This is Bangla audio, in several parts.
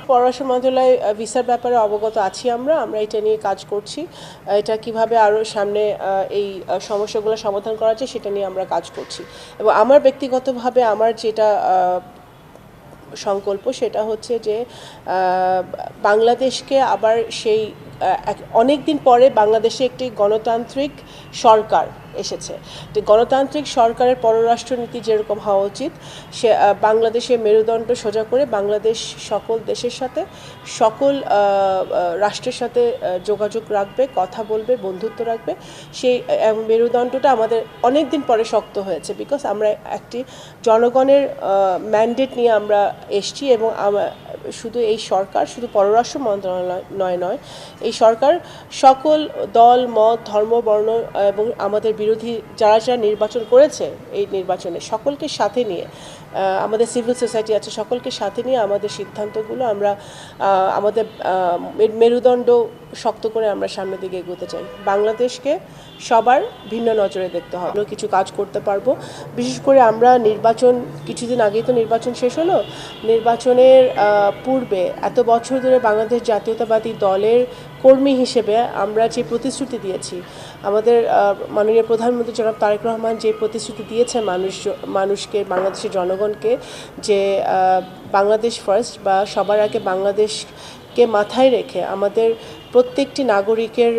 পররাষ্ট্র মন্ত্রণালয় ভিসার ব্যাপারে অবগত আছি আমরা এটা নিয়ে কাজ করছি। এটা কিভাবে আরও সামনে এই সমস্যাগুলো সমাধান করা যায় সেটা নিয়ে আমরা কাজ করছি। এবং আমার ব্যক্তিগতভাবে আমার যেটা সংকল্প সেটা হচ্ছে যে বাংলাদেশকে আবার সেই অনেক দিন পরে বাংলাদেশে একটি গণতান্ত্রিক সরকার এসেছে। তো গণতান্ত্রিক সরকারের পররাষ্ট্রনীতি যেরকম হওয়া উচিত, সে বাংলাদেশের মেরুদণ্ড সোজা করে বাংলাদেশ সকল দেশের সাথে সকল রাষ্ট্রের সাথে যোগাযোগ রাখবে, কথা বলবে, বন্ধুত্ব রাখবে। সেই মেরুদণ্ডটা আমাদের অনেক দিন পরে শক্ত হয়েছে, বিকজ আমরা একটি জনগণের ম্যান্ডেট নিয়ে আমরা এসছি। এবং শুধু এই সরকার শুধু পররাষ্ট্র মন্ত্রণালয় নয়, এই সরকার সকল দল, মত, ধর্ম, বর্ণ এবং আমাদের বিরোধী যারা যারা নির্বাচন করেছে এই নির্বাচনে সকলকে সাথে নিয়ে, আমাদের সিভিল সোসাইটি আছে, সকলকে সাথে নিয়ে আমাদের সিদ্ধান্তগুলো আমরা আমাদের মেরুদণ্ড শক্ত করে আমরা সামনের দিকে এগোতে চাই। বাংলাদেশকে সবার ভিন্ন নজরে দেখতে হবে, কিছু কাজ করতে পারবো। বিশেষ করে আমরা কিছুদিন আগেই তো নির্বাচন শেষ হলো। নির্বাচনের পূর্বে এত বছর ধরে বাংলাদেশ জাতীয়তাবাদী দলের কর্মী হিসেবে আমরা যে প্রতিশ্রুতি দিয়েছি, আমাদের মাননীয় প্রধানমন্ত্রী জনাব তারেক রহমান যে প্রতিশ্রুতি দিয়েছে মানুষকে, বাংলাদেশের জনগণকে, যে বাংলাদেশ ফার্স্ট বা সবার আগে বাংলাদেশকে মাথায় রেখে আমাদের প্রত্যেকটি নাগরিকের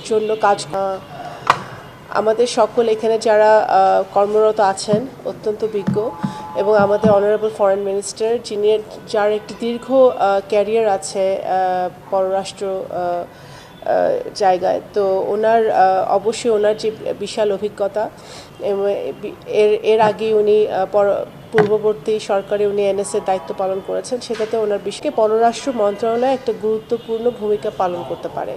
জন্য কাজ। আমাদের সকল এখানে যারা কর্মরত আছেন অত্যন্ত বিজ্ঞ, এবং আমাদের অনারেবল ফরেন মিনিস্টার যার একটি দীর্ঘ ক্যারিয়ার আছে পররাষ্ট্র জায়গায়, তো অবশ্যই ওনার যে বিশাল অভিজ্ঞতা, এর আগে উনি পূর্ববর্তী সরকারে উনি এনএসএর দায়িত্ব পালন করেছেন, সেটাতে ওনার বিষয়কে পররাষ্ট্র মন্ত্রণালয় একটা গুরুত্বপূর্ণ ভূমিকা পালন করতে পারে।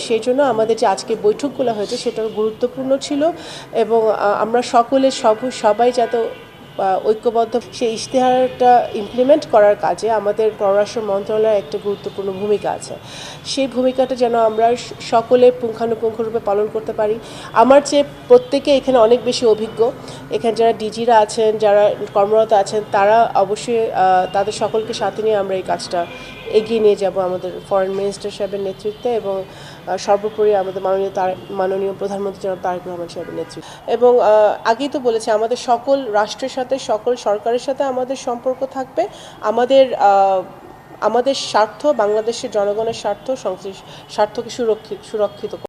সেই জন্য আমাদের যে আজকে বৈঠকগুলো হয়েছে সেটা গুরুত্বপূর্ণ ছিল, এবং আমরা সবাই যাতে ঐক্যবদ্ধ সেই ইশতেহারটা ইমপ্লিমেন্ট করার কাজে আমাদের পররাষ্ট্র মন্ত্রণালয়ের একটা গুরুত্বপূর্ণ ভূমিকা আছে। সেই ভূমিকাটা যেন আমরা সকলে পুঙ্খানুপুঙ্খরূপে পালন করতে পারি। আমার চেয়ে প্রত্যেকে এখানে অনেক বেশি অভিজ্ঞ। এখানে যারা ডিজিরা আছেন, যারা কর্মরত আছেন, তারা অবশ্যই তাদের সকলকে সাথে নিয়ে আমরা এই কাজটা এগিয়ে নিয়ে যাব আমাদের ফরেন মিনিস্টার সাহেবের নেতৃত্বে, এবং সর্বোপরি আমাদের মাননীয় প্রধানমন্ত্রী জনাব তারেক রহমান সাহেবের নেতৃত্বে। এবং আগেই তো বলেছি, আমাদের সকল রাষ্ট্রের সাথে, সকল সরকারের সাথে আমাদের সম্পর্ক থাকবে। আমাদের স্বার্থ, বাংলাদেশের জনগণের স্বার্থকে সুরক্ষিত